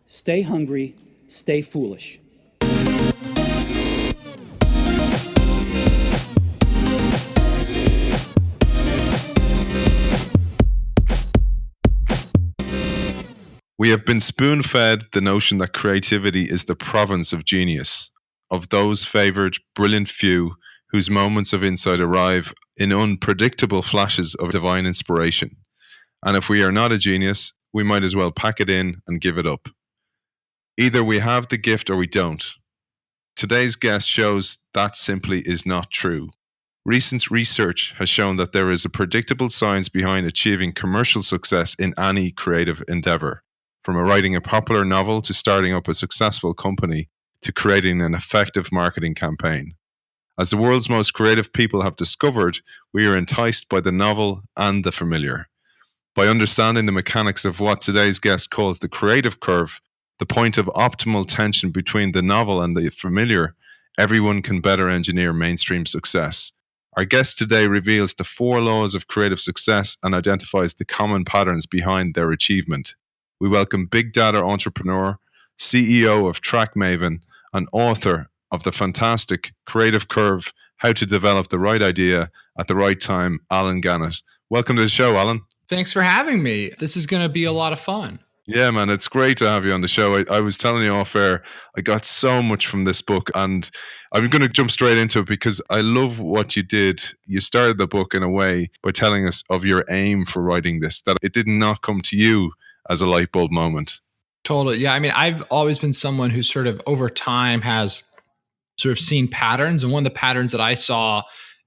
Stay hungry, stay foolish. We have been spoon-fed the notion that creativity is the province of genius, of those favoured, brilliant few whose moments of insight arrive in unpredictable flashes of divine inspiration. And if we are not a genius, we might as well pack it in and give it up. Either we have the gift or we don't. Today's guest shows that simply is not true. Recent research has shown that there is a predictable science behind achieving commercial success in any creative endeavour. From writing a popular novel to starting up a successful company to creating an effective marketing campaign. As the world's most creative people have discovered, we are enticed by the novel and the familiar. By understanding the mechanics of what today's guest calls the creative curve, the point of optimal tension between the novel and the familiar, everyone can better engineer mainstream success. Our guest today reveals the 4 laws of creative success and identifies the common patterns behind their achievement. We welcome big data entrepreneur, CEO of TrackMaven, and author of the fantastic Creative Curve, How to Develop the Right Idea at the Right Time, Alan Gannett. Welcome to the show, Alan. Thanks for having me. This is going to be a lot of fun. Yeah, man, it's great to have you on the show. I was telling you off air, I got so much from this book, and I'm going to jump straight into it because I love what you did. You started the book in a way by telling us of your aim for writing this, that it did not come to you as a light bulb moment. Totally. Yeah. I mean, I've always been someone who sort of over time has sort of seen patterns. And one of the patterns that I saw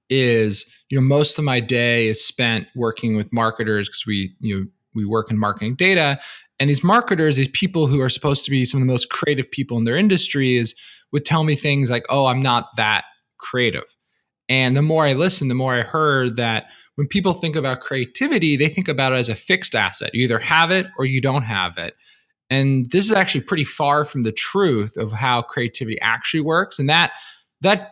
is, most of my day is spent working with marketers because we work in marketing data. And these marketers, these people who are supposed to be some of the most creative people in their industries would tell me things like, oh, I'm not that creative. And the more I listened, the more I heard that when people think about creativity, they think about it as a fixed asset. You either have it or you don't have it. And this is actually pretty far from the truth of how creativity actually works. And that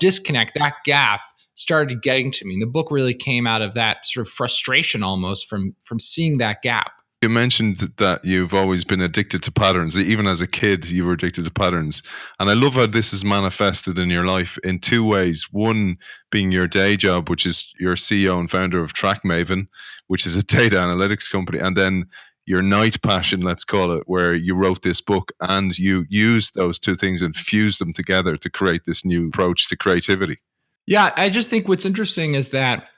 disconnect, that gap started getting to me. And the book really came out of that sort of frustration almost from seeing that gap. You mentioned that you've always been addicted to patterns. Even as a kid, you were addicted to patterns. And I love how this is manifested in your life in 2 ways. One being your day job, which is you're CEO and founder of TrackMaven, which is a data analytics company. And then your night passion, let's call it, where you wrote this book and you used those 2 things and fused them together to create this new approach to creativity. Yeah, I just think what's interesting is that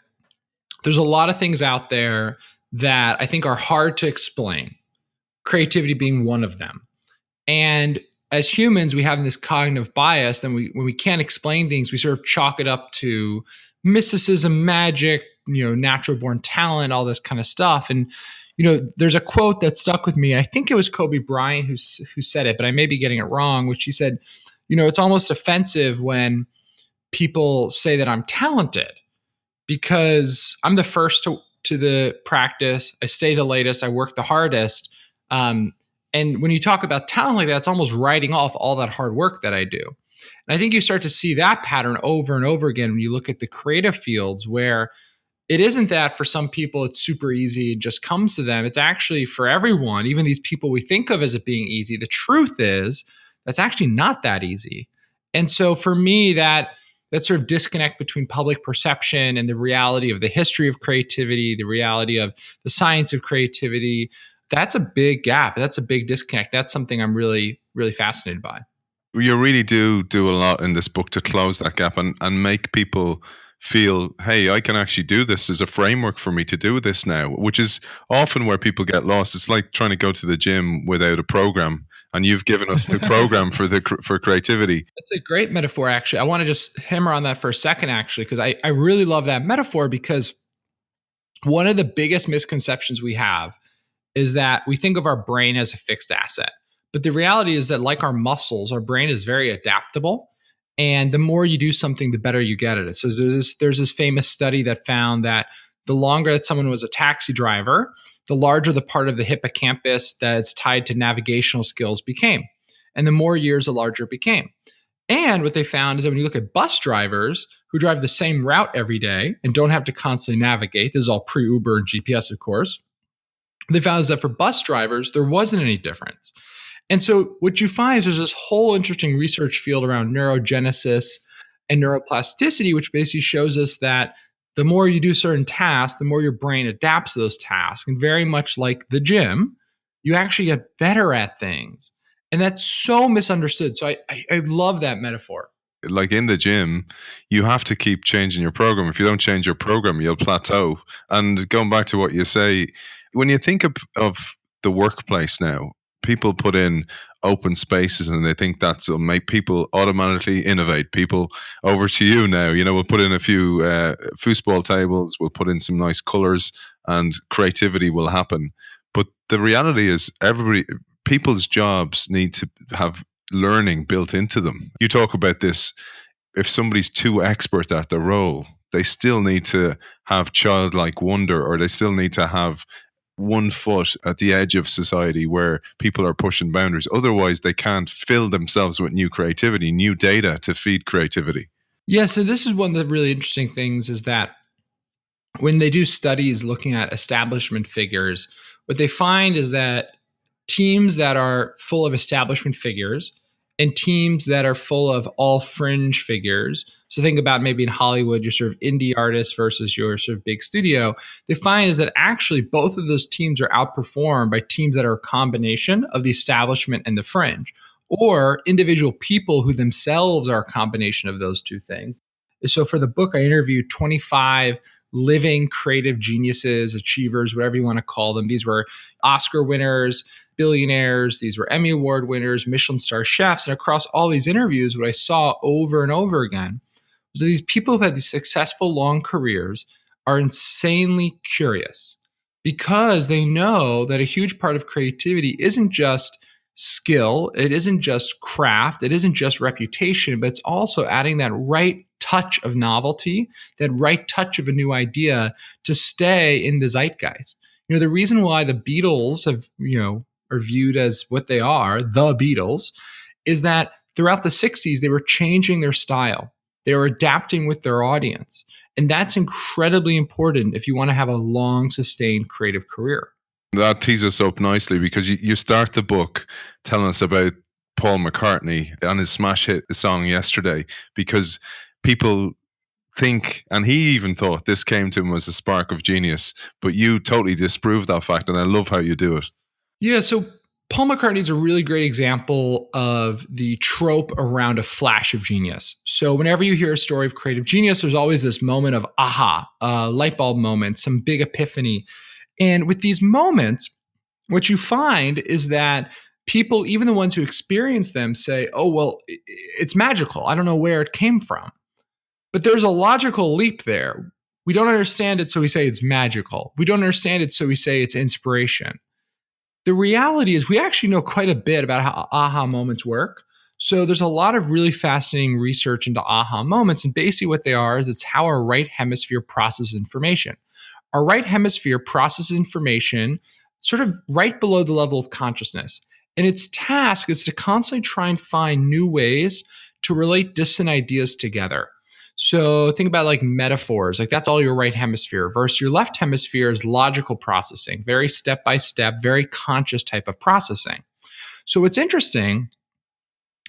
there's a lot of things out there that I think are hard to explain, creativity being one of them. And as humans, we have this cognitive bias, and when we can't explain things, we sort of chalk it up to mysticism, magic, natural born talent, all this kind of stuff. And, there's a quote that stuck with me. I think it was Kobe Bryant who said it, but I may be getting it wrong, which he said, it's almost offensive when people say that I'm talented because I'm the first to the practice. I stay the latest. I work the hardest. And when you talk about talent like that, it's almost writing off all that hard work that I do. And I think you start to see that pattern over and over again when you look at the creative fields, where it isn't that for some people it's super easy, it just comes to them. It's actually for everyone, even these people we think of as it being easy. The truth is that's actually not that easy. And so for me, that sort of disconnect between public perception and the reality of the history of creativity, the reality of the science of creativity, that's a big gap. That's a big disconnect. That's something I'm really, really fascinated by. You really do a lot in this book to close that gap and make people feel, hey, I can actually do this. There's a framework for me to do this now, which is often where people get lost. It's like trying to go to the gym without a program. And you've given us the program for creativity. That's a great metaphor, actually. I want to just hammer on that for a second, actually, because I really love that metaphor, because one of the biggest misconceptions we have is that we think of our brain as a fixed asset. But the reality is that, like our muscles, our brain is very adaptable. And the more you do something, the better you get at it. So there's this famous study that found that the longer that someone was a taxi driver, the larger the part of the hippocampus that's tied to navigational skills became. And the more years, the larger it became. And what they found is that when you look at bus drivers who drive the same route every day and don't have to constantly navigate, this is all pre-Uber and GPS, of course, they found is that for bus drivers, there wasn't any difference. And so what you find is there's this whole interesting research field around neurogenesis and neuroplasticity, which basically shows us that the more you do certain tasks, the more your brain adapts to those tasks. And very much like the gym, you actually get better at things. And that's so misunderstood. So I love that metaphor. Like in the gym, you have to keep changing your program. If you don't change your program, you'll plateau. And going back to what you say, when you think of the workplace now, people put in open spaces and they think that'll make people automatically innovate. People, over to you now, we'll put in a few foosball tables, we'll put in some nice colors, and creativity will happen. But the reality is people's jobs need to have learning built into them. You talk about this, if somebody's too expert at the role, they still need to have childlike wonder, or they still need to have one foot at the edge of society where people are pushing boundaries. Otherwise, they can't fill themselves with new creativity, new data to feed creativity. Yeah, so this is one of the really interesting things is that when they do studies looking at establishment figures, what they find is that teams that are full of establishment figures and teams that are full of all fringe figures. So think about maybe in Hollywood, your sort of indie artist versus your sort of big studio. They find is that actually both of those teams are outperformed by teams that are a combination of the establishment and the fringe, or individual people who themselves are a combination of those two things. So for the book, I interviewed 25 living creative geniuses, achievers, whatever you want to call them. These were Oscar winners, billionaires, these were Emmy Award winners, Michelin star chefs. And across all these interviews, what I saw over and over again was that these people who've had these successful long careers are insanely curious because they know that a huge part of creativity isn't just skill, it isn't just craft, it isn't just reputation, but it's also adding that right touch of novelty, that right touch of a new idea to stay in the zeitgeist. The reason why the Beatles are viewed as what they are, the Beatles, is that throughout the 60s, they were changing their style. They were adapting with their audience. And that's incredibly important if you want to have a long, sustained creative career. That tees us up nicely because you start the book telling us about Paul McCartney and his smash hit song Yesterday, because people think, and he even thought this came to him as a spark of genius, but you totally disprove that fact, and I love how you do it. Yeah, so Paul McCartney is a really great example of the trope around a flash of genius. So whenever you hear a story of creative genius, there's always this moment of aha, light bulb moment, some big epiphany. And with these moments, what you find is that people, even the ones who experience them, say, oh, well, it's magical. I don't know where it came from. But there's a logical leap there. We don't understand it, so we say it's magical. We don't understand it, so we say it's inspiration. The reality is we actually know quite a bit about how aha moments work. So there's a lot of really fascinating research into aha moments. And basically what they are is it's how our right hemisphere processes information. Our right hemisphere processes information sort of right below the level of consciousness. And its task is to constantly try and find new ways to relate distant ideas together. So think about like metaphors, like that's all your right hemisphere versus your left hemisphere is logical processing, very step by step, very conscious type of processing. So what's interesting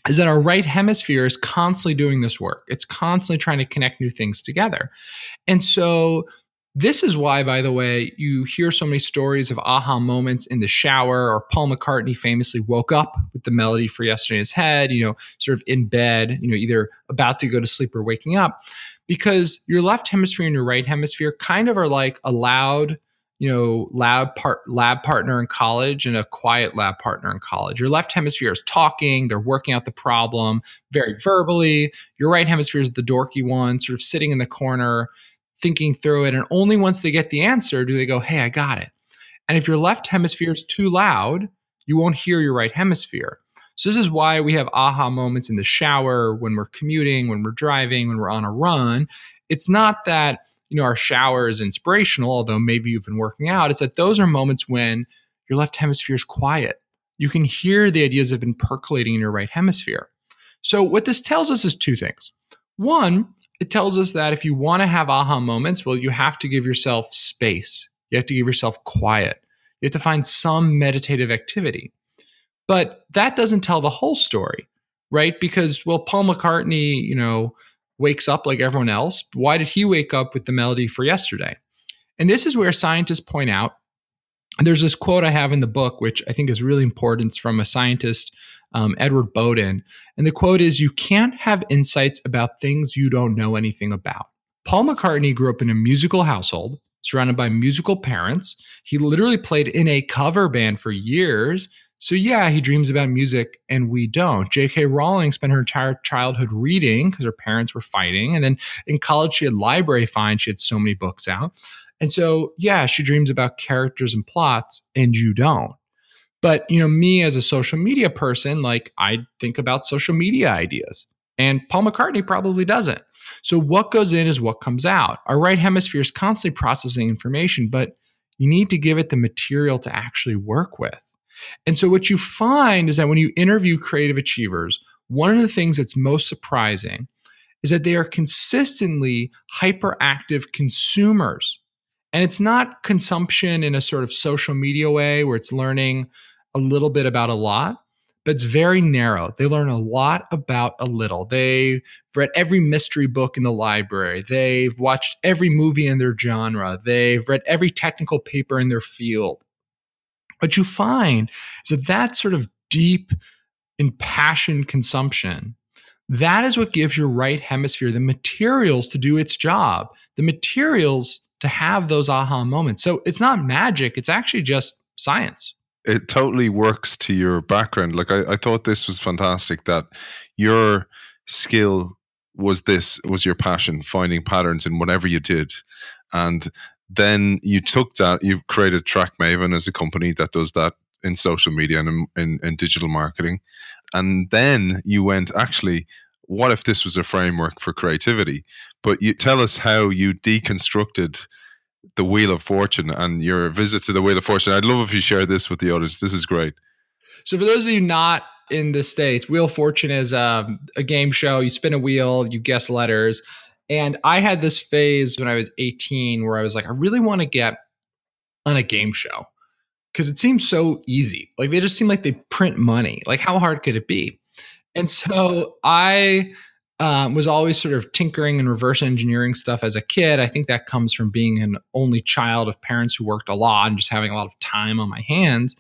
is that our right hemisphere is constantly doing this work. It's constantly trying to connect new things together. And so this is why, by the way, you hear so many stories of aha moments in the shower, or Paul McCartney famously woke up with the melody for Yesterday in his head, sort of in bed, either about to go to sleep or waking up, because your left hemisphere and your right hemisphere kind of are like a loud, lab partner in college and a quiet lab partner in college. Your left hemisphere is talking, they're working out the problem very verbally. Your right hemisphere is the dorky one, sort of sitting in the corner, thinking through it. And only once they get the answer do they go, hey, I got it. And if your left hemisphere is too loud, you won't hear your right hemisphere. So this is why we have aha moments in the shower, when we're commuting, when we're driving, when we're on a run. It's not that, our shower is inspirational, although maybe you've been working out. It's that those are moments when your left hemisphere is quiet. You can hear the ideas that have been percolating in your right hemisphere. So what this tells us is two things. One, it tells us that if you want to have aha moments, well, you have to give yourself space. You have to give yourself quiet. You have to find some meditative activity. But that doesn't tell the whole story, right? Because, well, Paul McCartney, wakes up like everyone else. Why did he wake up with the melody for yesterday? And this is where scientists point out, there's this quote I have in the book, which I think is really important. It's from a scientist, Edward Bowden. And the quote is, "You can't have insights about things you don't know anything about." Paul McCartney grew up in a musical household, surrounded by musical parents. He literally played in a cover band for years. So yeah, he dreams about music and we don't. J.K. Rowling spent her entire childhood reading because her parents were fighting. And then in college, she had library fines. She had so many books out. And so, yeah, she dreams about characters and plots and you don't. But, me as a social media person, like I think about social media ideas and Paul McCartney probably doesn't. So what goes in is what comes out. Our right hemisphere is constantly processing information, but you need to give it the material to actually work with. And so what you find is that when you interview creative achievers, one of the things that's most surprising is that they are consistently hyperactive consumers. And it's not consumption in a sort of social media way where it's learning a little bit about a lot, but it's very narrow. They learn a lot about a little. They've read every mystery book in the library. They've watched every movie in their genre. They've read every technical paper in their field. What you find is that sort of deep, impassioned consumption, that is what gives your right hemisphere the materials to do its job, the materials to have those aha moments. So it's not magic, it's actually just science. It totally works to your background. Like I thought this was fantastic that your skill was your passion, finding patterns in whatever you did. And then you took that, you created Track Maven as a company that does that in social media and in digital marketing. And then you went, actually, what if this was a framework for creativity? But you tell us how you deconstructed the Wheel of Fortune and your visit to the Wheel of Fortune. I'd love if you share this with the others. This is great. So for those of you not in the States, Wheel of Fortune is a game show. You spin a wheel, you guess letters. And I had this phase when I was 18 where I was like, I really want to get on a game show because it seems so easy. Like they just seem like they print money. Like how hard could it be? And so I was always sort of tinkering and reverse engineering stuff as a kid. I think that comes from being an only child of parents who worked a lot and just having a lot of time on my hands.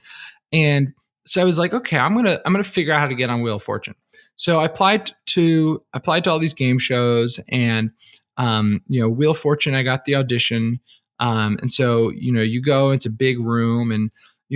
And so I was like, okay, I'm gonna figure out how to get on Wheel of Fortune. So I applied to all these game shows, and Wheel of Fortune, I got the audition. And so you go, it's a big room, and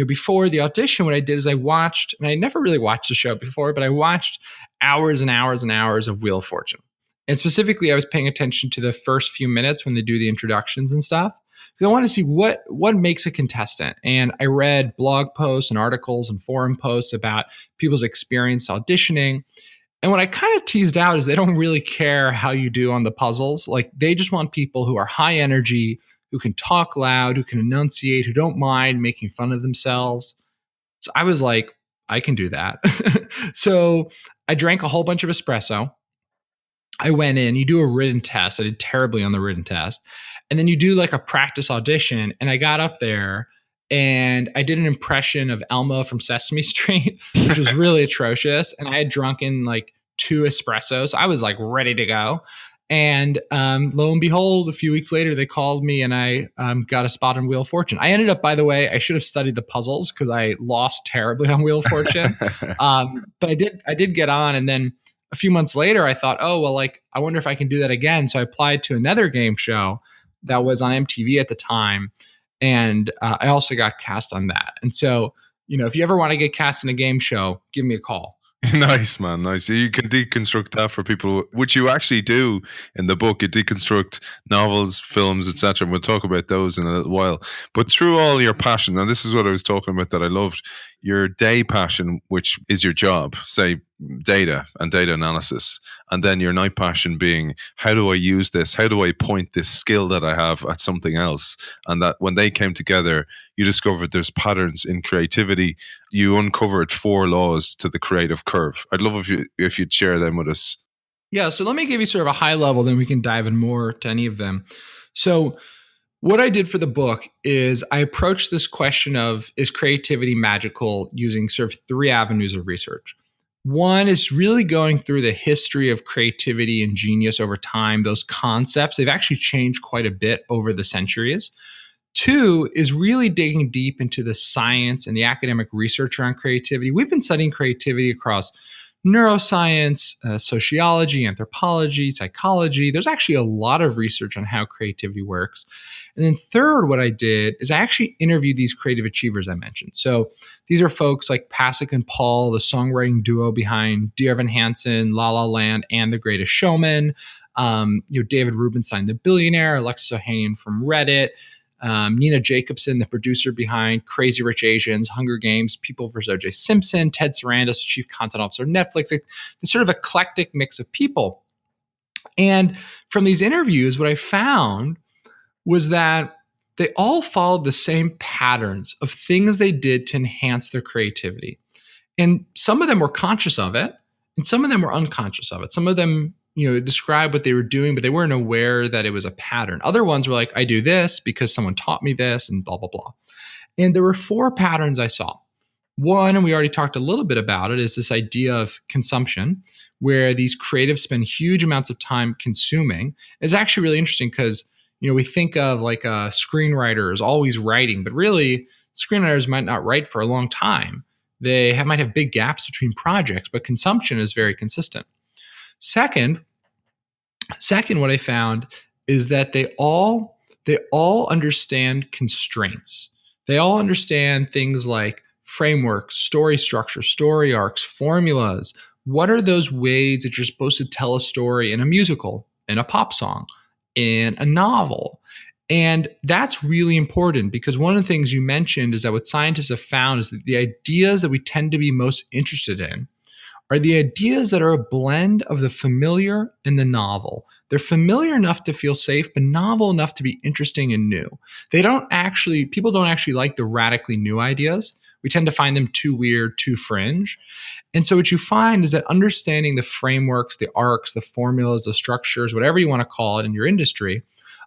before the audition, what I did is I watched, and I never really watched the show before, but I watched hours and hours and hours of Wheel of Fortune. And specifically, I was paying attention to the first few minutes when they do the introductions and stuff, because I wanted to see what makes a contestant. And I read blog posts and articles and forum posts about people's experience auditioning. And what I kind of teased out is they don't really care how you do on the puzzles. Like they just want people who are high energy, who can talk loud, who can enunciate, who don't mind making fun of themselves. So I was like, I can do that. So I drank a whole bunch of espresso. I went in, you do a written test. I did terribly on the written test. And then you do like a practice audition. And I got up there and I did an impression of Elmo from Sesame Street, which was really atrocious. And I had drunken like 2 espressos. I was like ready to go. And lo and behold, a few weeks later, they called me and I got a spot on Wheel of Fortune. I ended up, by the way, I should have studied the puzzles because I lost terribly on Wheel of Fortune. But I did get on. And then a few months later, I thought, oh, well, like, I wonder if I can do that again. So I applied to another game show that was on MTV at the time. And I also got cast on that. And so, if you ever want to get cast in a game show, give me a call. Nice, man. Nice. You can deconstruct that for people, which you actually do in the book. You deconstruct novels, films, etc. And we'll talk about those in a little while. But through all your passion, and this is what I was talking about that I loved, your day passion, which is your job, say data and data analysis, and then your night passion being, how do I use this? How do I point this skill that I have at something else? And that when they came together, you discovered there's patterns in creativity. You uncovered 4 laws to the creative curve. I'd love if you'd share them with us. Yeah, so let me give you sort of a high level, then we can dive in more to any of them. So What I did for the book is I approached this question of, is creativity magical, using sort of three avenues of research. One is really going through the history of creativity and genius over time. Those concepts, they've actually changed quite a bit over the centuries. Two is really digging deep into the science and the academic research around creativity. We've been studying creativity across neuroscience, sociology, anthropology, psychology. There's actually a lot of research on how creativity works. And then third, what I did is I actually interviewed these creative achievers I mentioned. So these are folks like Pasek and Paul, the songwriting duo behind Dear Evan Hansen, La La Land, and The Greatest Showman. David Rubenstein, the billionaire, Alexis Ohanian from Reddit, Nina Jacobson, the producer behind Crazy Rich Asians, Hunger Games, People vs. O.J. Simpson, Ted Sarandos, Chief Content Officer of Netflix, like this sort of eclectic mix of people. And from these interviews, what I found was that they all followed the same patterns of things they did to enhance their creativity. And some of them were conscious of it, and some of them were unconscious of it. Some of them describe what they were doing, but they weren't aware that it was a pattern. Other ones were like, I do this because someone taught me this and blah, blah, blah. And there were four patterns I saw. One, and we already talked a little bit about it, is this idea of consumption, where these creatives spend huge amounts of time consuming. It's actually really interesting because, we think of like a screenwriter is always writing, but really screenwriters might not write for a long time. They might have big gaps between projects, but consumption is very consistent. Second, what I found is that they all understand constraints. They all understand things like frameworks, story structure, story arcs, formulas. What are those ways that you're supposed to tell a story in a musical, in a pop song, in a novel? And that's really important because one of the things you mentioned is that what scientists have found is that the ideas that we tend to be most interested in are the ideas that are a blend of the familiar and the novel. They're familiar enough to feel safe, but novel enough to be interesting and new. People don't actually like the radically new ideas. We tend to find them too weird, too fringe. And so what you find is that understanding the frameworks, the arcs, the formulas, the structures, whatever you want to call it in your industry,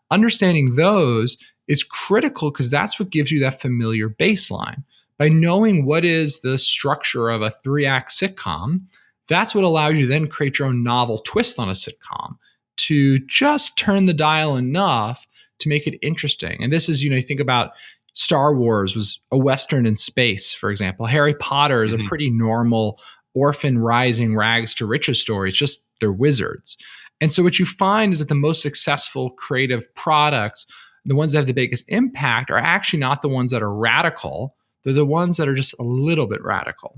understanding those is critical because that's what gives you that familiar baseline. By knowing what is the structure of a 3-act sitcom, that's what allows you to then create your own novel twist on a sitcom to just turn the dial enough to make it interesting. And this is, you think about Star Wars was a Western in space, for example. Harry Potter is a pretty normal orphan rising rags to riches story. It's just they're wizards. And so what you find is that the most successful creative products, the ones that have the biggest impact, are actually not the ones that are radical. They're the ones that are just a little bit radical.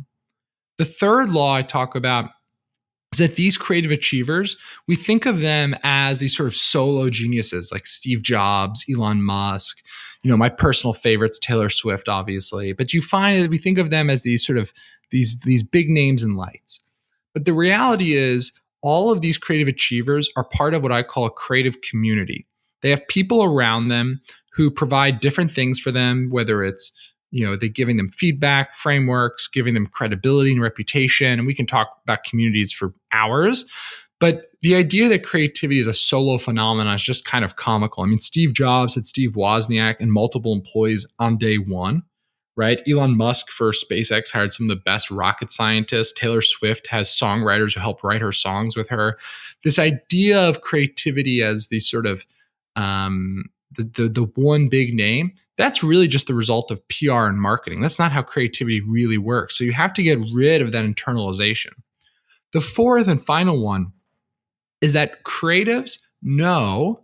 The third law I talk about is that these creative achievers, we think of them as these sort of solo geniuses like Steve Jobs, Elon Musk, my personal favorites, Taylor Swift, obviously. But you find that we think of them as these sort of these big names and lights. But the reality is all of these creative achievers are part of what I call a creative community. They have people around them who provide different things for them, whether it's they're giving them feedback, frameworks, giving them credibility and reputation. And we can talk about communities for hours. But the idea that creativity is a solo phenomenon is just kind of comical. I mean, Steve Jobs had Steve Wozniak and multiple employees on day one, right? Elon Musk for SpaceX hired some of the best rocket scientists. Taylor Swift has songwriters who help write her songs with her. This idea of creativity as the sort of the one big name, that's really just the result of PR and marketing. That's not how creativity really works. So you have to get rid of that internalization. The fourth and final one is that creatives know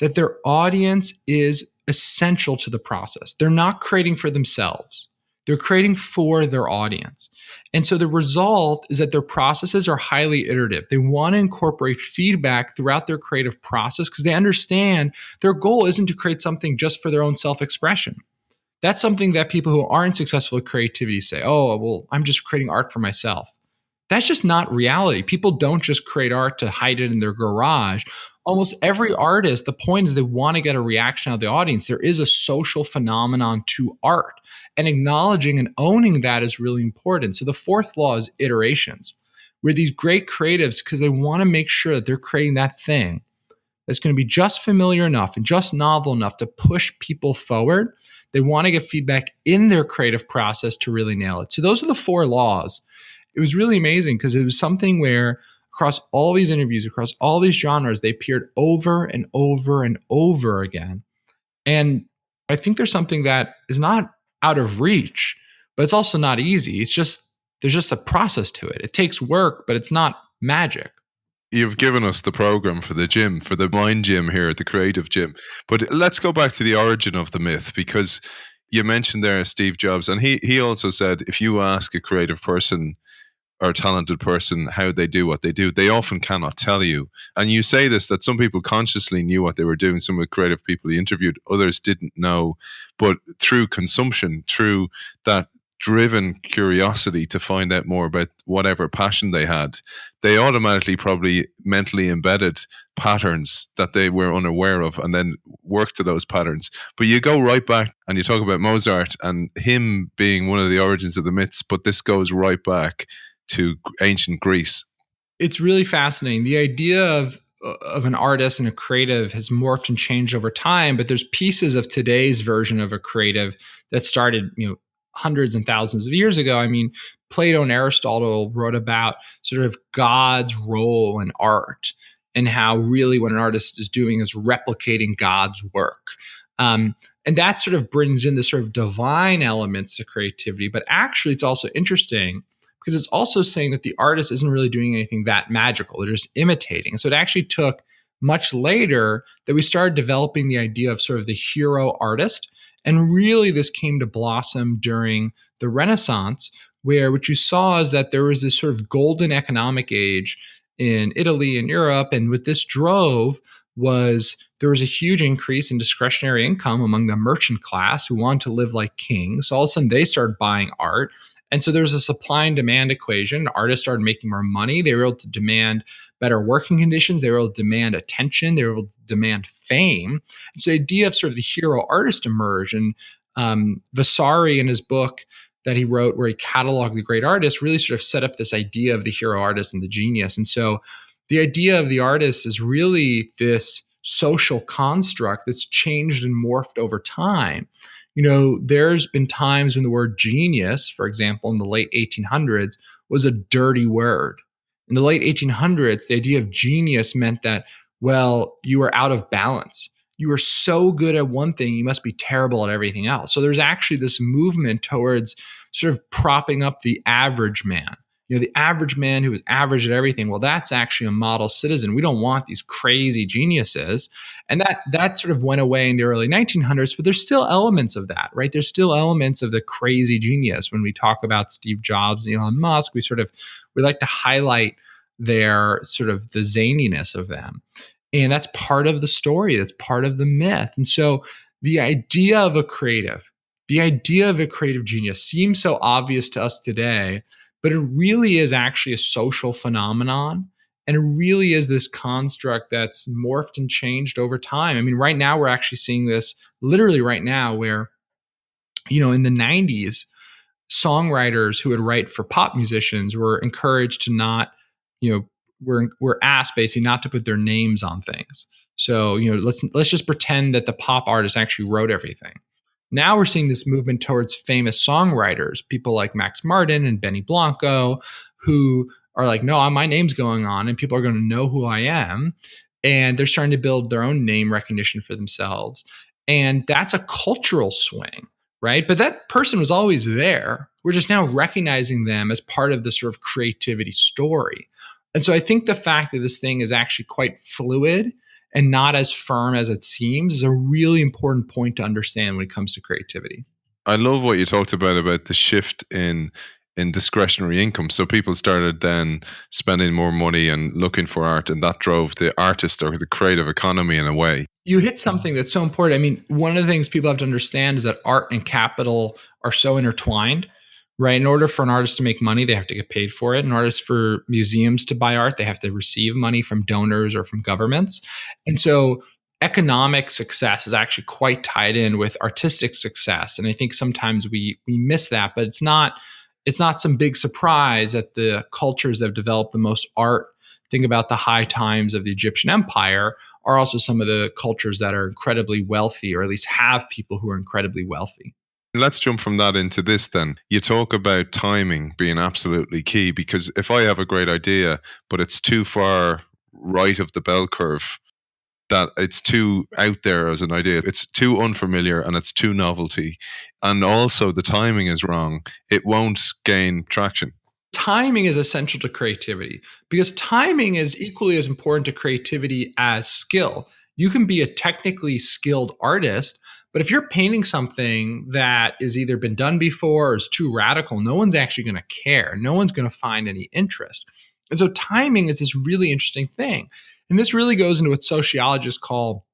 that their audience is essential to the process. They're not creating for themselves. They're creating for their audience. And so the result is that their processes are highly iterative. They want to incorporate feedback throughout their creative process because they understand their goal isn't to create something just for their own self-expression. That's something that people who aren't successful at creativity say, oh, well, I'm just creating art for myself. That's just not reality. People don't just create art to hide it in their garage. Almost every artist, the point is they want to get a reaction out of the audience. There is a social phenomenon to art, and acknowledging and owning that is really important. So the fourth law is iterations, where these great creatives, because they want to make sure that they're creating that thing, that's going to be just familiar enough and just novel enough to push people forward. They want to get feedback in their creative process to really nail it. So those are the 4 laws. It was really amazing because it was something where across all these interviews, across all these genres, they appeared over and over and over again. And I think there's something that is not out of reach, but it's also not easy. It's just, there's just a process to it. It takes work, but it's not magic. You've given us the program for the gym, for the mind gym here at the Creative Gym. But let's go back to the origin of the myth, because you mentioned there Steve Jobs, and he also said if you ask a creative person or a talented person how they do what they do, they often cannot tell you. And you say this, that some people consciously knew what they were doing. Some of the creative people you interviewed, others didn't know. But through consumption, through that driven curiosity to find out more about whatever passion they had, they automatically probably mentally embedded patterns that they were unaware of and then worked to those patterns. But you go right back and you talk about Mozart and him being one of the origins of the myths, but this goes right back to ancient Greece. It's really fascinating. The idea of an artist and a creative has morphed and changed over time, but there's pieces of today's version of a creative that started, hundreds and thousands of years ago. I mean, Plato and Aristotle wrote about sort of God's role in art and how really what an artist is doing is replicating God's work. And that sort of brings in the sort of divine elements to creativity. But actually, it's also interesting because it's also saying that the artist isn't really doing anything that magical. They're just imitating. So it actually took much later that we started developing the idea of sort of the hero artist. And really, this came to blossom during the Renaissance, where what you saw is that there was this sort of golden economic age in Italy and Europe. And what this drove was there was a huge increase in discretionary income among the merchant class who wanted to live like kings. So all of a sudden, they started buying art. And so there was a supply and demand equation. Artists started making more money. They were able to demand better working conditions. They were able to demand attention. They were able to demand fame. And so the idea of sort of the hero artist emerged. And Vasari, in his book that he wrote where he cataloged the great artists, really sort of set up this idea of the hero artist and the genius. And so the idea of the artist is really this social construct that's changed and morphed over time. There's been times when the word genius, for example, in the late 1800s, was a dirty word. In the late 1800s, the idea of genius meant that, well, you were out of balance. You were so good at one thing, you must be terrible at everything else. So there's actually this movement towards sort of propping up the average man. The average man who is average at everything. Well, that's actually a model citizen. We don't want these crazy geniuses. And that sort of went away in the early 1900s, but there's still elements of that, right? There's still elements of the crazy genius. When we talk about Steve Jobs and Elon Musk, we like to highlight their sort of the zaniness of them. And that's part of the story. That's part of the myth. And so the idea of a creative genius seems so obvious to us today, but it really is actually a social phenomenon. And it really is this construct that's morphed and changed over time. I mean, right now, we're actually seeing this literally right now where, in the 90s, songwriters who would write for pop musicians were encouraged to not, were asked basically not to put their names on things. So, let's just pretend that the pop artist actually wrote everything. Now we're seeing this movement towards famous songwriters, people like Max Martin and Benny Blanco, who are like, no, my name's going on and people are going to know who I am. And they're starting to build their own name recognition for themselves. And that's a cultural swing, right? But that person was always there. We're just now recognizing them as part of the sort of creativity story. And so I think the fact that this thing is actually quite fluid and not as firm as it seems is a really important point to understand when it comes to creativity. I love what you talked about the shift in discretionary income. So people started then spending more money and looking for art, and that drove the artist or the creative economy in a way. You hit something that's so important. I mean, one of the things people have to understand is that art and capital are so intertwined, right? In order for an artist to make money, they have to get paid for it. In order for museums to buy art, they have to receive money from donors or from governments. And so economic success is actually quite tied in with artistic success. And I think sometimes we miss that, but it's not some big surprise that the cultures that have developed the most art, think about the high times of the Egyptian Empire, are also some of the cultures that are incredibly wealthy, or at least have people who are incredibly wealthy. Let's jump from that into this then. You talk about timing being absolutely key, because if I have a great idea, but it's too far right of the bell curve, that it's too out there as an idea, it's too unfamiliar and it's too novelty, and also the timing is wrong, it won't gain traction. Timing is essential to creativity because timing is equally as important to creativity as skill. You can be a technically skilled artist, but if you're painting something that is either been done before or is too radical, no one's actually going to care. No one's going to find any interest. And so timing is this really interesting thing. And this really goes into what sociologists call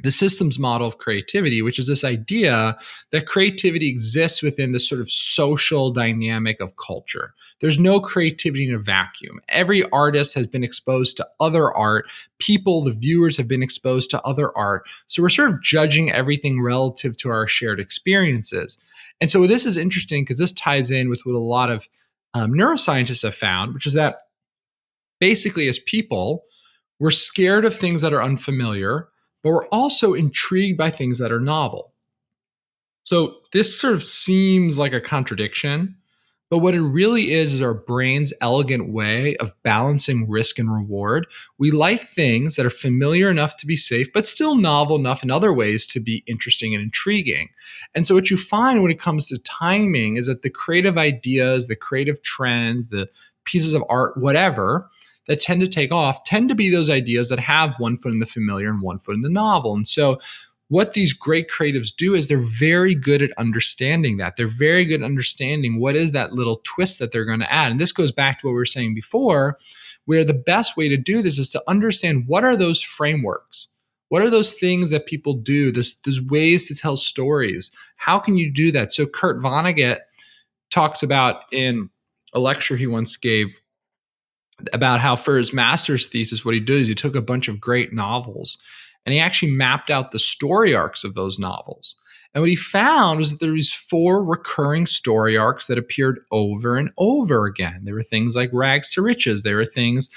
the systems model of creativity, which is this idea that creativity exists within this sort of social dynamic of culture. There's no creativity in a vacuum. Every artist has been exposed to other art. People, the viewers, have been exposed to other art. So we're sort of judging everything relative to our shared experiences. And so this is interesting because this ties in with what a lot of neuroscientists have found, which is that basically as people, we're scared of things that are unfamiliar, but we're also intrigued by things that are novel. So this sort of seems like a contradiction, but what it really is our brain's elegant way of balancing risk and reward. We like things that are familiar enough to be safe, but still novel enough in other ways to be interesting and intriguing. And so what you find when it comes to timing is that the creative ideas, the creative trends, the pieces of art, whatever, that tend to take off tend to be those ideas that have one foot in the familiar and one foot in the novel. And so what these great creatives do is they're very good at understanding that. They're very good at understanding what is that little twist that they're going to add. And this goes back to what we were saying before, where the best way to do this is to understand what are those frameworks? What are those things that people do? There's ways to tell stories. How can you do that? So Kurt Vonnegut talks about in a lecture he once gave about how for his master's thesis, what he did is he took a bunch of great novels and he actually mapped out the story arcs of those novels. And what he found was that there was 4 recurring story arcs that appeared over and over again. There were things like Rags to Riches. There were things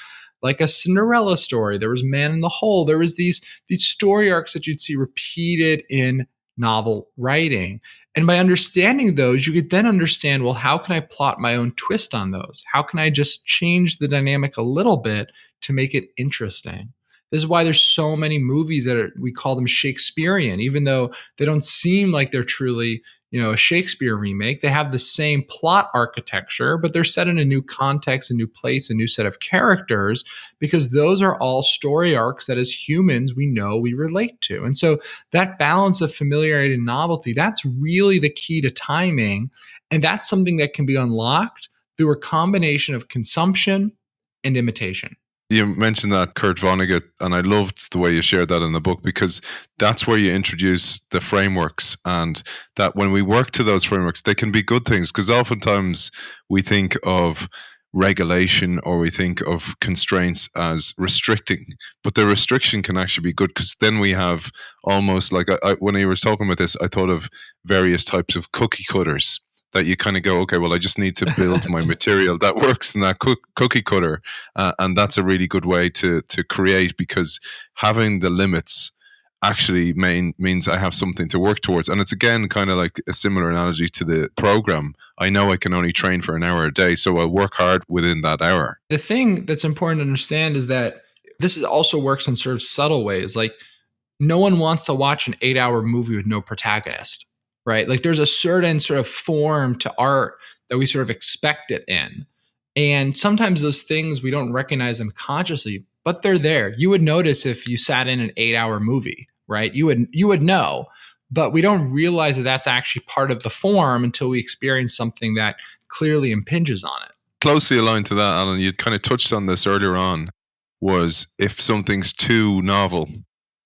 like a Cinderella story. There was Man in the Hole. There was these story arcs that you'd see repeated in novel writing. And by understanding those, you could then understand, well, how can I plot my own twist on those? How can I just change the dynamic a little bit to make it interesting? This is why there's so many movies that we call them Shakespearean, even though they don't seem like they're truly, a Shakespeare remake. They have the same plot architecture, but they're set in a new context, a new place, a new set of characters, because those are all story arcs that as humans, we know we relate to. And so that balance of familiarity and novelty, that's really the key to timing. And that's something that can be unlocked through a combination of consumption and imitation. You mentioned that Kurt Vonnegut, and I loved the way you shared that in the book, because that's where you introduce the frameworks, and that when we work to those frameworks, they can be good things, because oftentimes we think of regulation or we think of constraints as restricting, but the restriction can actually be good, because then we have almost like, when you were talking about this, I thought of various types of cookie cutters that you kind of go, okay, well, I just need to build my material that works in that cookie cutter. And that's a really good way to create, because having the limits actually means I have something to work towards. And it's, again, kind of like a similar analogy to the program. I know I can only train for an hour a day, so I'll work hard within that hour. The thing that's important to understand is that this also works in sort of subtle ways. Like, no one wants to watch an 8-hour movie with no protagonist. Right? Like, there's a certain sort of form to art that we sort of expect it in. And sometimes those things, we don't recognize them consciously, but they're there. You would notice if you sat in an 8-hour movie, right? You would know, but we don't realize that that's actually part of the form until we experience something that clearly impinges on it. Closely aligned to that, Alan, you kind of touched on this earlier on, was if something's too novel,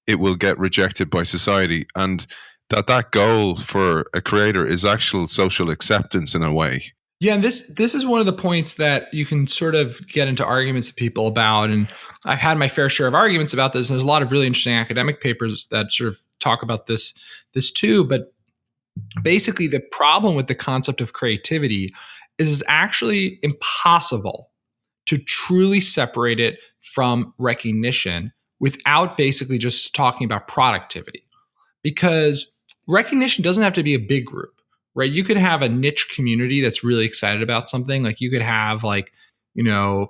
it will get rejected by society. And that goal for a creator is actual social acceptance in a way. Yeah, and this is one of the points that you can sort of get into arguments with people about. And I've had my fair share of arguments about this. And there's a lot of really interesting academic papers that sort of talk about this too. But basically, the problem with the concept of creativity is it's actually impossible to truly separate it from recognition without basically just talking about productivity. Because recognition doesn't have to be a big group, right? You could have a niche community that's really excited about something. Like you could have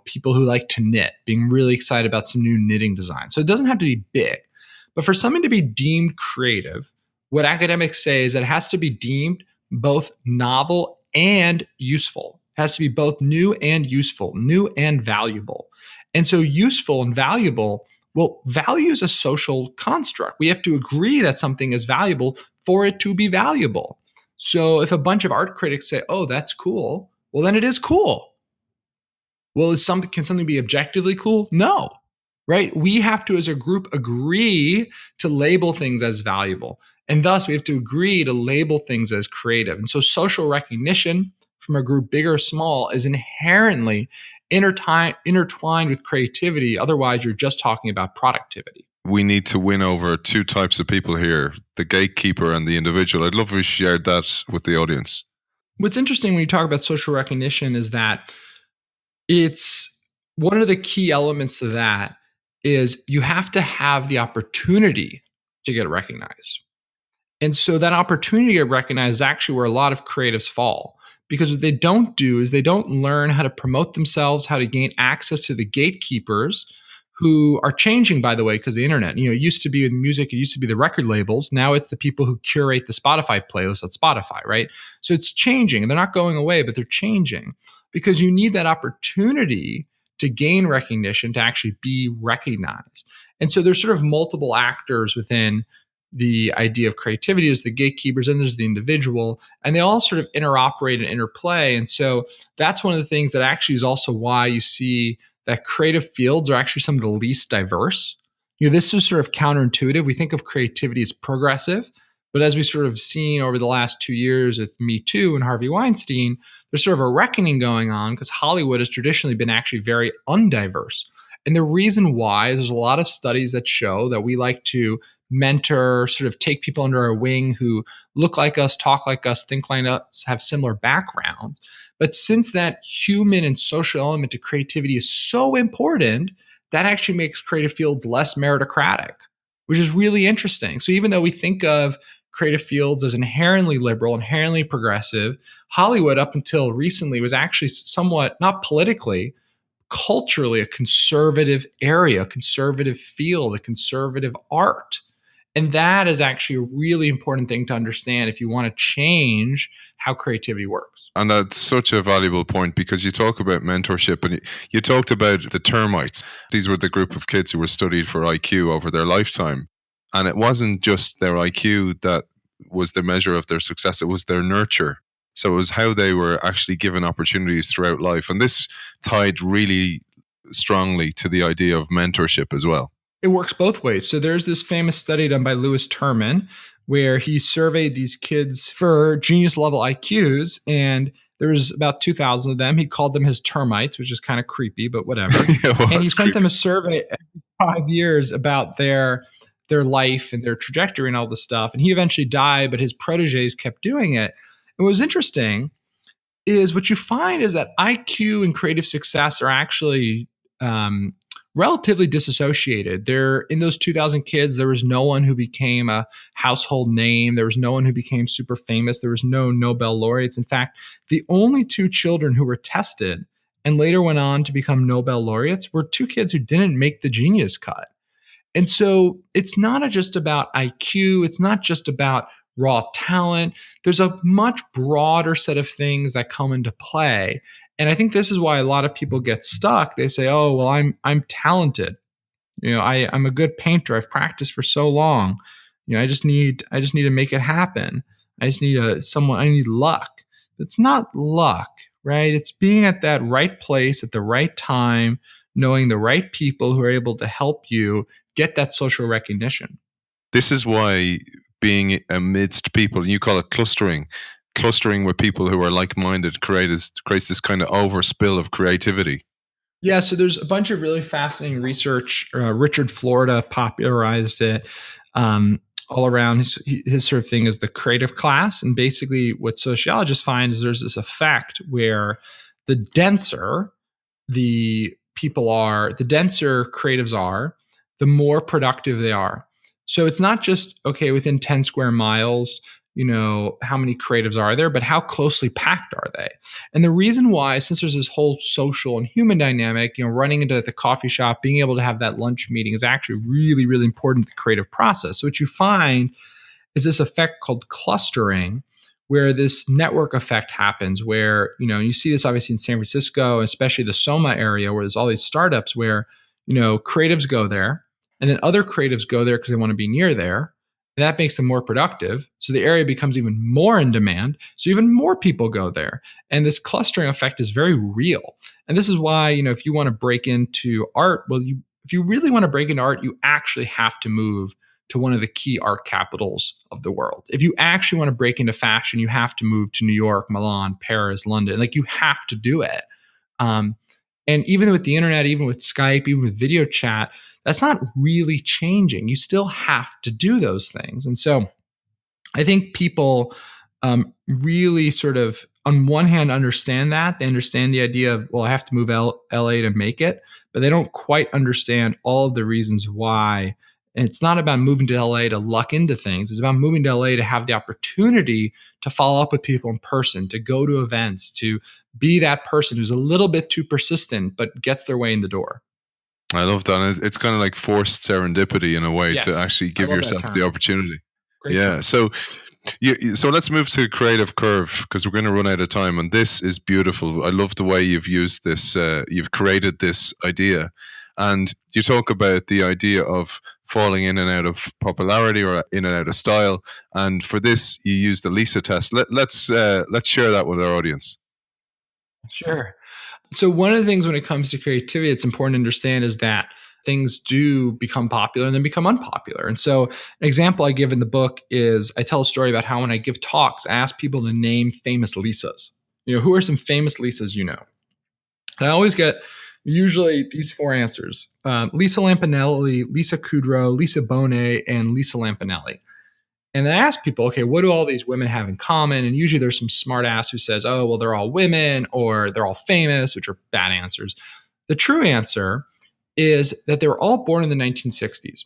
people who like to knit being really excited about some new knitting design. So it doesn't have to be big. But for something to be deemed creative, what academics say is that it has to be deemed both novel and useful. It has to be both new and useful, new and valuable. And so useful and valuable, well, value is a social construct. We have to agree that something is valuable for it to be valuable. So if a bunch of art critics say, oh, that's cool, well, then it is cool. Well, can something be objectively cool? No, right? We have to, as a group, agree to label things as valuable. And thus, we have to agree to label things as creative. And so social recognition from a group, big or small, is inherently intertwined with creativity. Otherwise, you're just talking about productivity. We need to win over two types of people here, the gatekeeper and the individual. I'd love if you shared that with the audience. What's interesting when you talk about social recognition is that it's one of the key elements to that is you have to have the opportunity to get recognized. And so that opportunity to get recognized is actually where a lot of creatives fall. Because what they don't do is they don't learn how to promote themselves, how to gain access to the gatekeepers who are changing, by the way, because the internet, it used to be with music, it used to be the record labels. Now it's the people who curate the Spotify playlist at Spotify, right? So it's changing. They're not going away, but they're changing because you need that opportunity to gain recognition, to actually be recognized. And so there's sort of multiple actors within the idea of creativity. There's the gatekeepers and there's the individual, and they all sort of interoperate and interplay. And so that's one of the things that actually is also why you see that creative fields are actually some of the least diverse. This is sort of counterintuitive. We think of creativity as progressive, but as we sort of seen over the last 2 years with Me Too and Harvey Weinstein, there's sort of a reckoning going on because Hollywood has traditionally been actually very undiverse. And the reason why is there's a lot of studies that show that we like to mentor, sort of take people under our wing who look like us, talk like us, think like us, have similar backgrounds. But since that human and social element to creativity is so important, that actually makes creative fields less meritocratic, which is really interesting. So even though we think of creative fields as inherently liberal, inherently progressive, Hollywood up until recently was actually somewhat, not politically, culturally a conservative area, a conservative field, a conservative art. And that is actually a really important thing to understand if you want to change how creativity works. And that's such a valuable point because you talk about mentorship and you talked about the termites. These were the group of kids who were studied for IQ over their lifetime. And it wasn't just their IQ that was the measure of their success, it was their nurture. So it was how they were actually given opportunities throughout life. And this tied really strongly to the idea of mentorship as well. It works both ways. So there's this famous study done by Lewis Terman where he surveyed these kids for genius level IQs, and there was about 2,000 of them. He called them his termites, which is kind of creepy, but whatever. And he sent them a survey every 5 years about their life and their trajectory and all this stuff. And he eventually died, but his proteges kept doing it. And what was interesting is what you find is that IQ and creative success are actually relatively disassociated. There, in those 2,000 kids, there was no one who became a household name. There was no one who became super famous. There was no Nobel laureates. In fact, the only 2 children who were tested and later went on to become Nobel laureates were 2 kids who didn't make the genius cut. And so it's not just about IQ. It's not just about raw talent. There's a much broader set of things that come into play. And I think this is why a lot of people get stuck. They say, "Oh, well, I'm talented. I'm a good painter. I've practiced for so long. I just need to make it happen. I just need I need luck." It's not luck, right? It's being at that right place at the right time, knowing the right people who are able to help you get that social recognition. This is why being amidst people, and you call it clustering with people who are like-minded creates this kind of overspill of creativity. Yeah, so there's a bunch of really fascinating research. Richard Florida popularized it all around. His sort of thing is the creative class. And basically what sociologists find is there's this effect where the denser the people are, the denser creatives are, the more productive they are. So it's not just, okay, within 10 square miles, how many creatives are there, but how closely packed are they? And the reason why, since there's this whole social and human dynamic, running into the coffee shop, being able to have that lunch meeting is actually really, really important to the creative process. So what you find is this effect called clustering, where this network effect happens, where, you see this obviously in San Francisco, especially the Soma area, where there's all these startups where, creatives go there and then other creatives go there because they want to be near there. And that makes them more productive. So the area becomes even more in demand. So even more people go there. And this clustering effect is very real. And this is why, if you want to break into art, if you really want to break into art, you actually have to move to one of the key art capitals of the world. If you actually want to break into fashion, you have to move to New York, Milan, Paris, London. Like, you have to do it. And even with the internet, even with Skype, even with video chat, that's not really changing. You still have to do those things. And so I think people really sort of, on one hand, understand that. They understand the idea of, well, I have to move LA to make it, but they don't quite understand all of the reasons why. And it's not about moving to LA to luck into things. It's about moving to LA to have the opportunity to follow up with people in person, to go to events, to be that person who's a little bit too persistent, but gets their way in the door. I love that. It's kind of like forced serendipity in a way, Yes, to actually give yourself the opportunity. Great yeah. term. So let's move to creative curve, because we're going to run out of time. And this is beautiful. I love the way you've used this. You've created this idea, and you talk about the idea of falling in and out of popularity or in and out of style. And for this, you use the Lisa test. Let's share that with our audience. Sure. So one of the things when it comes to creativity, it's important to understand is that things do become popular and then become unpopular. And so an example I give in the book is I tell a story about how when I give talks, I ask people to name famous Lisas. Who are some famous Lisas you know? And I always get usually these four answers: Lisa Lampanelli, Lisa Kudrow, Lisa Bonet, and Lisa Lampanelli. And I ask people, okay, what do all these women have in common? And usually there's some smart ass who says, oh, well, they're all women or they're all famous, which are bad answers. The true answer is that they were all born in the 1960s.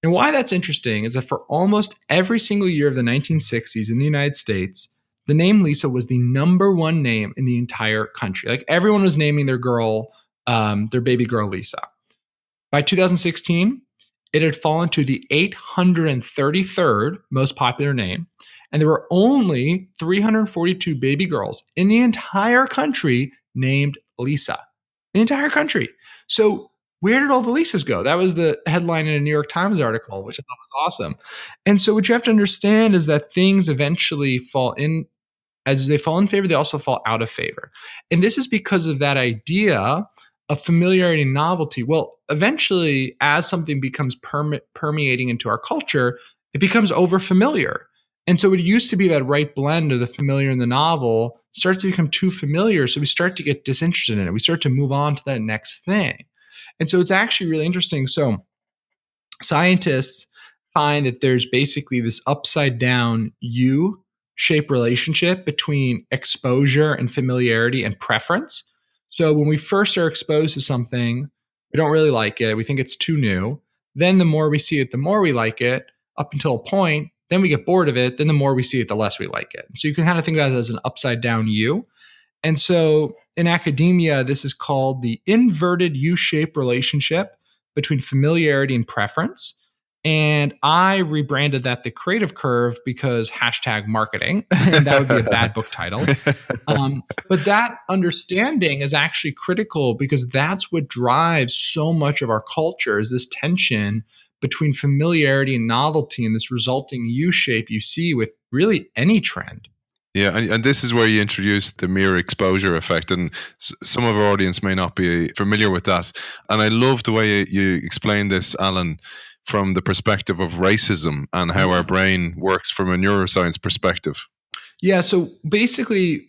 And why that's interesting is that for almost every single year of the 1960s in the United States, the name Lisa was the number one name in the entire country. Like, everyone was naming their girl, their baby girl, Lisa. By 2016, it had fallen to the 833rd most popular name, and there were only 342 baby girls in the entire country named Lisa. The entire country. So where did all the Lisas go? That was the headline in a New York Times article, which I thought was awesome. And so what you have to understand is that things eventually fall in. As they fall in favor, they also fall out of favor. And this is because of that idea of familiarity and novelty. Well, eventually, as something becomes permeating into our culture, it becomes overfamiliar. And so it used to be that right blend of the familiar and the novel starts to become too familiar. So we start to get disinterested in it. We start to move on to that next thing. And so it's actually really interesting. So scientists find that there's basically this upside down U-shaped relationship between exposure and familiarity and preference. So when we first are exposed to something, we don't really like it. We think it's too new. Then the more we see it, the more we like it, up until a point. Then we get bored of it. Then the more we see it, the less we like it. So you can kind of think about it as an upside down U. And so in academia, this is called the inverted U-shaped relationship between familiarity and preference. And I rebranded that the creative curve because #marketing, and that would be a bad book title. But that understanding is actually critical because that's what drives so much of our culture, is this tension between familiarity and novelty, and this resulting U-shape you see with really any trend. Yeah, and this is where you introduce the mere exposure effect, and some of our audience may not be familiar with that. And I love the way you explain this, Alan, from the perspective of racism and how our brain works from a neuroscience perspective. Yeah, so basically,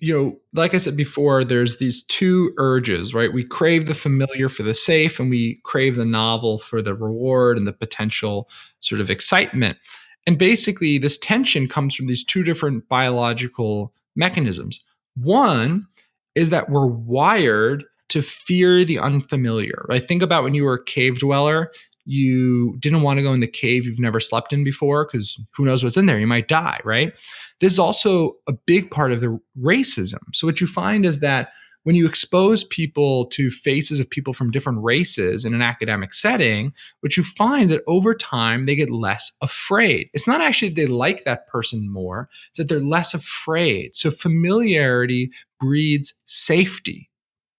like I said before, there's these two urges, right? We crave the familiar for the safe, and we crave the novel for the reward and the potential sort of excitement. And basically, this tension comes from these two different biological mechanisms. One is that we're wired to fear the unfamiliar, right? Think about when you were a cave dweller. You didn't want to go in the cave you've never slept in before because who knows what's in there? You might die, right? This is also a big part of the racism. So what you find is that when you expose people to faces of people from different races in an academic setting, what you find is that over time, they get less afraid. It's not actually that they like that person more, it's that they're less afraid. So familiarity breeds safety.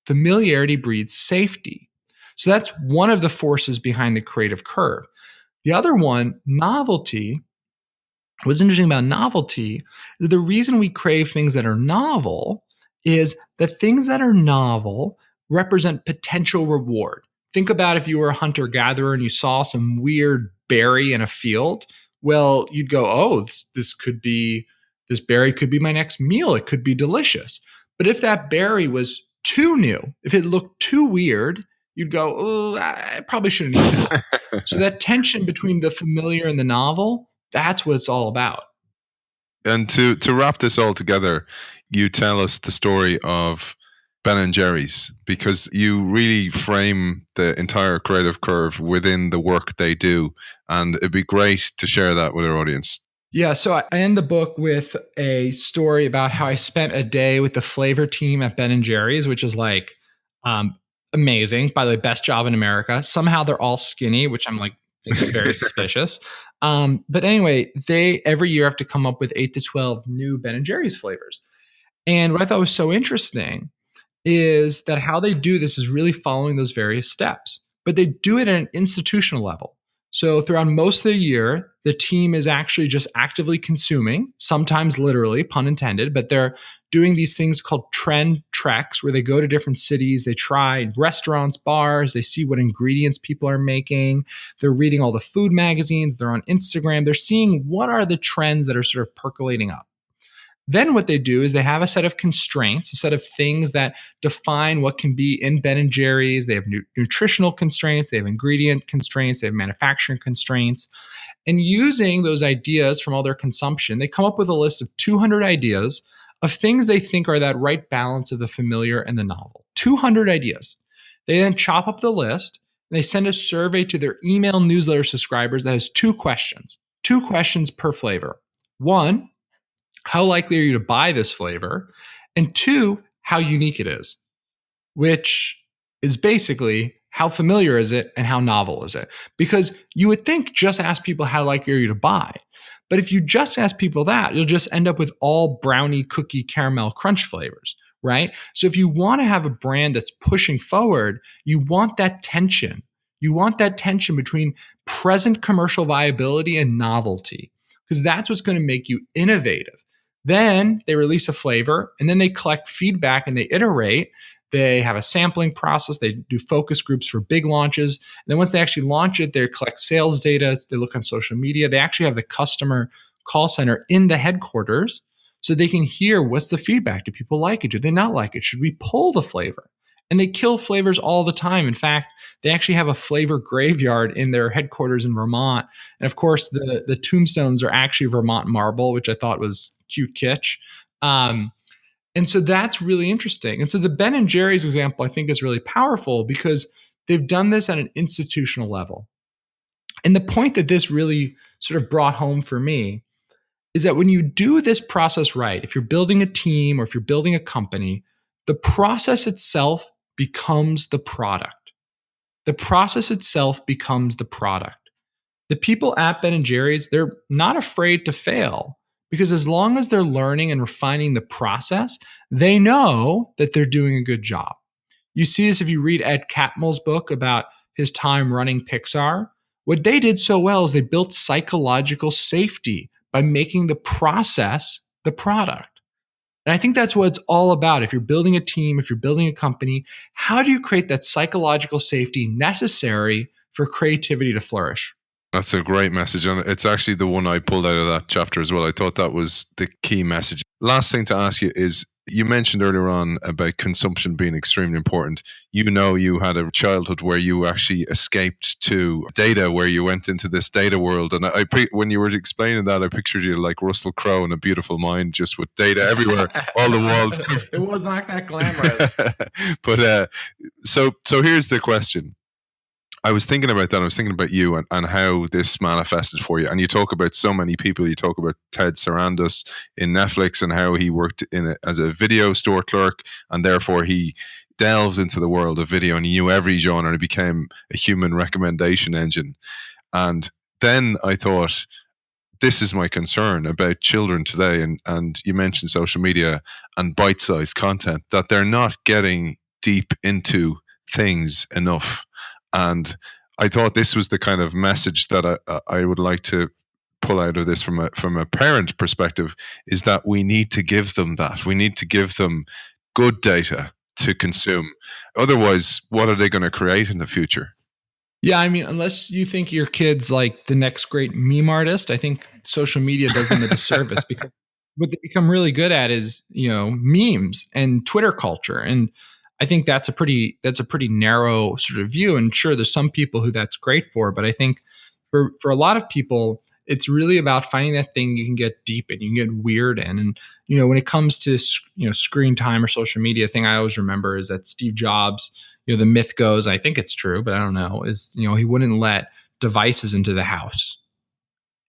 Familiarity breeds safety. So that's one of the forces behind the creative curve. The other one, novelty. What's interesting about novelty is that the reason we crave things that are novel is that things that are novel represent potential reward. Think about if you were a hunter-gatherer and you saw some weird berry in a field. Well, you'd go, oh, this berry could be my next meal. It could be delicious. But if that berry was too new, if it looked too weird, you'd go, oh, I probably shouldn't eat that. So that tension between the familiar and the novel, that's what it's all about. And to wrap this all together, you tell us the story of Ben and Jerry's, because you really frame the entire creative curve within the work they do. And it'd be great to share that with our audience. Yeah, so I end the book with a story about how I spent a day with the flavor team at Ben and Jerry's, which is like amazing. By the way, best job in America. Somehow they're all skinny, which I'm like, think is very suspicious. But anyway, they every year have to come up with 8 to 12 new Ben and Jerry's flavors. And what I thought was so interesting is that how they do this is really following those various steps, but they do it at an institutional level. So throughout most of the year, the team is actually just actively consuming, sometimes literally, pun intended, but they're doing these things called trend treks where they go to different cities, they try restaurants, bars, they see what ingredients people are making, they're reading all the food magazines, they're on Instagram, they're seeing what are the trends that are sort of percolating up. Then what they do is they have a set of constraints, a set of things that define what can be in Ben & Jerry's. They have nutritional constraints, they have ingredient constraints, they have manufacturing constraints. And using those ideas from all their consumption, they come up with a list of 200 ideas of things they think are that right balance of the familiar and the novel. 200 ideas. They then chop up the list and they send a survey to their email newsletter subscribers that has 2 questions per flavor. 1, how likely are you to buy this flavor? And 2, how unique it is, which is basically how familiar is it and how novel is it? Because you would think just ask people how likely are you to buy. But if you just ask people that, you'll just end up with all brownie, cookie, caramel, crunch flavors, right? So if you want to have a brand that's pushing forward, you want that tension. You want that tension between present commercial viability and novelty, because that's what's going to make you innovative. Then they release a flavor and then they collect feedback and they iterate. They have a sampling process. They do focus groups for big launches. And then once they actually launch it, they collect sales data. They look on social media. They actually have the customer call center in the headquarters so they can hear what's the feedback. Do people like it? Do they not like it? Should we pull the flavor? And they kill flavors all the time. In fact, they actually have a flavor graveyard in their headquarters in Vermont. And of course, the tombstones are actually Vermont marble, which I thought was cute kitsch. And so that's really interesting. And so the Ben & Jerry's example, I think, is really powerful because they've done this at an institutional level. And the point that this really sort of brought home for me is that when you do this process right, if you're building a team or if you're building a company, the process itself becomes the product. The process itself becomes the product. The people at Ben & Jerry's, they're not afraid to fail because as long as they're learning and refining the process, they know that they're doing a good job. You see this if you read Ed Catmull's book about his time running Pixar. What they did so well is they built psychological safety by making the process the product. And I think that's what it's all about. If you're building a team, if you're building a company, how do you create that psychological safety necessary for creativity to flourish? That's a great message. And it's actually the one I pulled out of that chapter as well. I thought that was the key message. Last thing to ask you is, you mentioned earlier on about consumption being extremely important. You know, you had a childhood where you actually escaped to data, where you went into this data world. And when you were explaining that, I pictured you like Russell Crowe in A Beautiful Mind, just with data everywhere, all the walls. It was not that glamorous. But so here's the question. I was thinking about that. I was thinking about you and how this manifested for you. And you talk about so many people. You talk about Ted Sarandos in Netflix and how he worked as a video store clerk, and therefore he delved into the world of video and he knew every genre and it became a human recommendation engine. And then I thought, this is my concern about children today. And you mentioned social media and bite-sized content, that they're not getting deep into things enough. And I thought this was the kind of message that I would like to pull out of this from a parent perspective, is that we need to give them that. We need to give them good data to consume. Otherwise, what are they going to create in the future? Yeah, I mean, unless you think your kid's like the next great meme artist, I think social media does them a disservice, because what they become really good at is, memes and Twitter culture. And I think that's a pretty narrow sort of view. And sure, there's some people who that's great for, but I think for a lot of people, it's really about finding that thing you can get deep in, you can get weird in. And, when it comes to, screen time or social media, thing I always remember is that Steve Jobs, the myth goes, I think it's true, but I don't know, is, he wouldn't let devices into the house.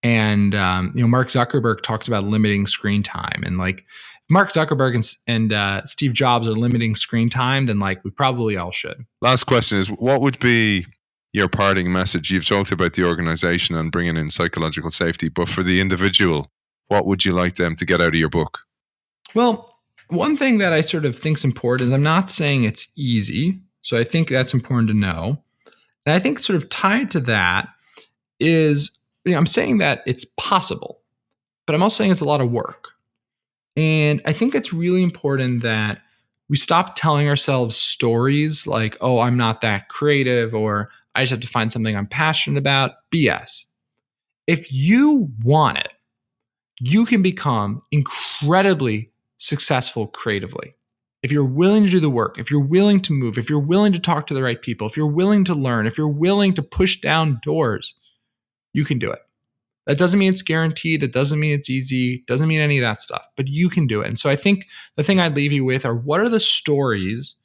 And, Mark Zuckerberg talks about limiting screen time. And like, Mark Zuckerberg and Steve Jobs are limiting screen time, then like we probably all should. Last question is, what would be your parting message? You've talked about the organization and bringing in psychological safety, but for the individual, what would you like them to get out of your book? Well, one thing that I sort of think is important is I'm not saying it's easy. So I think that's important to know. And I think sort of tied to that is, I'm saying that it's possible, but I'm also saying it's a lot of work. And I think it's really important that we stop telling ourselves stories like, oh, I'm not that creative, or I just have to find something I'm passionate about. BS. If you want it, you can become incredibly successful creatively. If you're willing to do the work, if you're willing to move, if you're willing to talk to the right people, if you're willing to learn, if you're willing to push down doors, you can do it. That doesn't mean it's guaranteed. That doesn't mean it's easy. Doesn't mean any of that stuff, but you can do it. And so I think the thing I'd leave you with are, what are the stories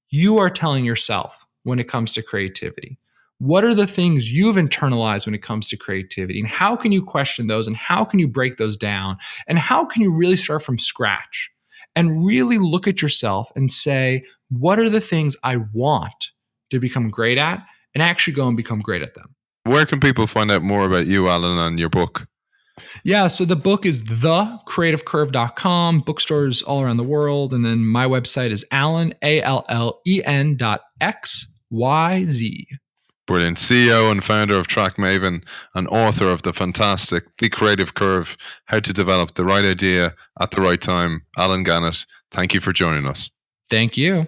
you are telling yourself when it comes to creativity? What are the things you've internalized when it comes to creativity? And how can you question those? And how can you break those down? And how can you really start from scratch and really look at yourself and say, what are the things I want to become great at, and actually go and become great at them? Where can people find out more about you, Alan, and your book? Yeah, so the book is thecreativecurve.com, bookstores all around the world. And then my website is Allen, ALLEN.XYZ. Brilliant. CEO and founder of Track Maven and author of the fantastic The Creative Curve, How to Develop the Right Idea at the Right Time. Alan Gannett, thank you for joining us. Thank you.